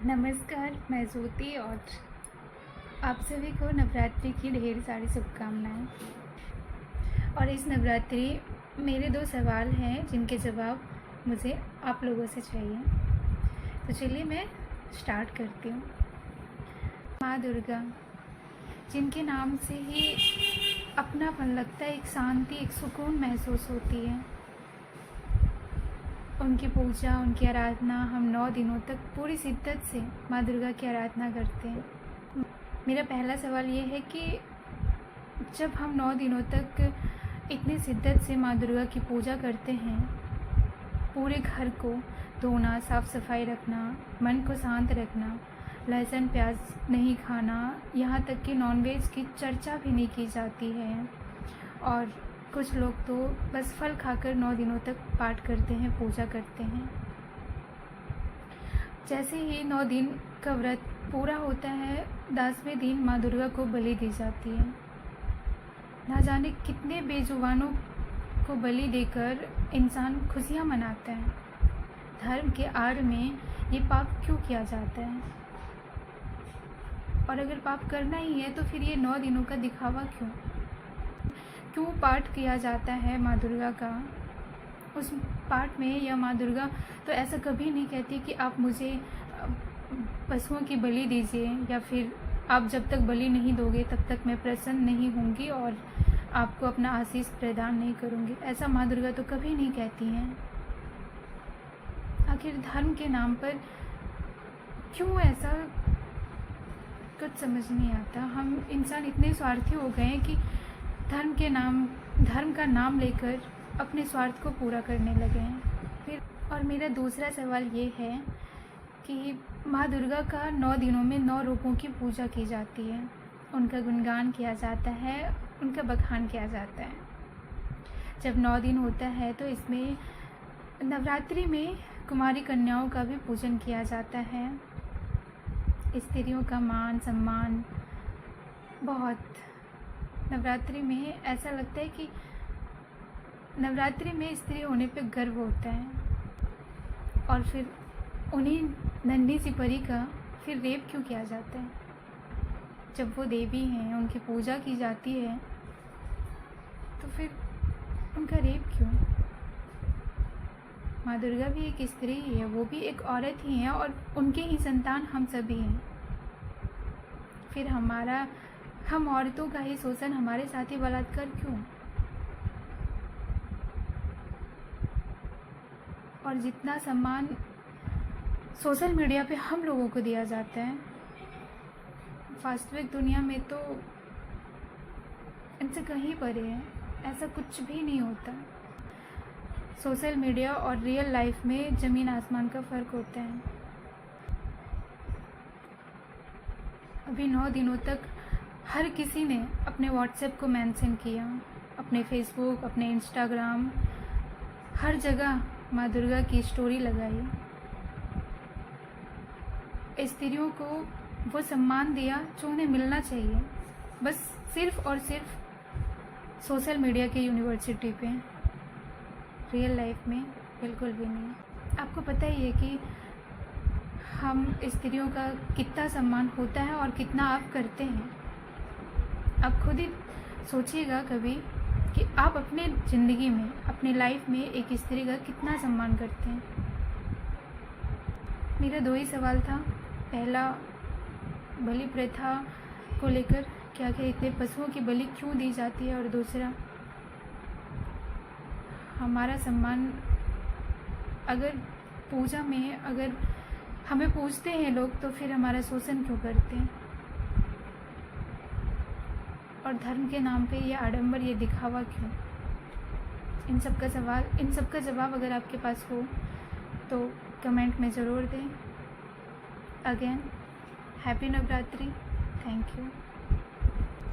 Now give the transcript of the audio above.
नमस्कार, मैं ज्योति और आप सभी को नवरात्रि की ढेर सारी शुभकामनाएं। और इस नवरात्रि मेरे 2 सवाल हैं जिनके जवाब मुझे आप लोगों से चाहिए। तो चलिए मैं स्टार्ट करती हूँ। माँ दुर्गा, जिनके नाम से ही अपनापन लगता है, एक शांति, एक सुकून महसूस होती है। उनकी पूजा, उनकी आराधना हम 9 दिनों तक पूरी शिद्दत से माँ दुर्गा की आराधना करते हैं। मेरा पहला सवाल ये है कि जब हम 9 दिनों तक इतनी शिद्दत से माँ दुर्गा की पूजा करते हैं, पूरे घर को धोना, साफ़ सफाई रखना, मन को शांत रखना, लहसुन प्याज नहीं खाना, यहाँ तक कि नॉनवेज की चर्चा भी नहीं की जाती है, और कुछ लोग तो बस फल खाकर 9 दिनों तक पाठ करते हैं, पूजा करते हैं। जैसे ही 9 दिन का व्रत पूरा होता है, 10वें दिन माँ दुर्गा को बलि दी जाती है। ना जाने कितने बेजुबानों को बलि देकर इंसान खुशियाँ मनाता है। धर्म के आड़ में ये पाप क्यों किया जाता है? और अगर पाप करना ही है तो फिर ये 9 दिनों का दिखावा क्यों पाठ किया जाता है माँ दुर्गा का? उस पाठ में या माँ दुर्गा तो ऐसा कभी नहीं कहती कि आप मुझे पशुओं की बलि दीजिए, या फिर आप जब तक बलि नहीं दोगे तब तक मैं प्रसन्न नहीं होंगी और आपको अपना आशीष प्रदान नहीं करूँगी। ऐसा माँ दुर्गा तो कभी नहीं कहती हैं। आखिर धर्म के नाम पर क्यों ऐसा, कुछ समझ नहीं आता। हम इंसान इतने स्वार्थी हो गए हैं कि धर्म का नाम लेकर अपने स्वार्थ को पूरा करने लगे हैं। और मेरा दूसरा सवाल ये है कि माँ दुर्गा का 9 दिनों में 9 रूपों की पूजा की जाती है, उनका गुणगान किया जाता है, उनका बखान किया जाता है। जब 9 दिन होता है तो इसमें नवरात्रि में कुमारी कन्याओं का भी पूजन किया जाता है। स्त्रियों का मान सम्मान बहुत, नवरात्रि में ऐसा लगता है कि नवरात्रि में स्त्री होने पे गर्व होता है। और फिर उन्हीं नन्ही सी परी का फिर रेप क्यों किया जाता है? जब वो देवी हैं, उनकी पूजा की जाती है, तो फिर उनका रेप क्यों? माँ दुर्गा भी एक स्त्री ही है, वो भी एक औरत ही है, और उनके ही संतान हम सभी हैं। फिर हम औरतों का ही शोषण, हमारे साथ ही बलात्कार क्यों? और जितना सम्मान सोशल मीडिया पे हम लोगों को दिया जाता है, वास्तविक दुनिया में तो इनसे कहीं परे है। ऐसा कुछ भी नहीं होता। सोशल मीडिया और रियल लाइफ में ज़मीन आसमान का फ़र्क होता है। अभी 9 दिनों तक हर किसी ने अपने व्हाट्सएप को मेंशन किया, अपने फेसबुक, अपने इंस्टाग्राम, हर जगह माँ दुर्गा की स्टोरी लगाई। स्त्रियों को वो सम्मान दिया जो उन्हें मिलना चाहिए, बस सिर्फ़ और सिर्फ सोशल मीडिया के यूनिवर्सिटी पे, रियल लाइफ में बिल्कुल भी नहीं। आपको पता ही है कि हम स्त्रियों का कितना सम्मान होता है और कितना आप करते हैं। आप खुद ही सोचिएगा कभी कि आप अपने ज़िंदगी में, अपने लाइफ में एक स्त्री का कितना सम्मान करते हैं। मेरा 2 ही सवाल था। पहला, बलि प्रथा को लेकर क्या इतने पशुओं की बलि क्यों दी जाती है, और दूसरा, हमारा सम्मान, अगर पूजा में अगर हमें पूजते हैं लोग तो फिर हमारा शोषण क्यों करते हैं? और धर्म के नाम पे ये आडंबर, ये दिखावा क्यों? इन सब का जवाब अगर आपके पास हो तो कमेंट में ज़रूर दें। Again happy Navratri. Thank you.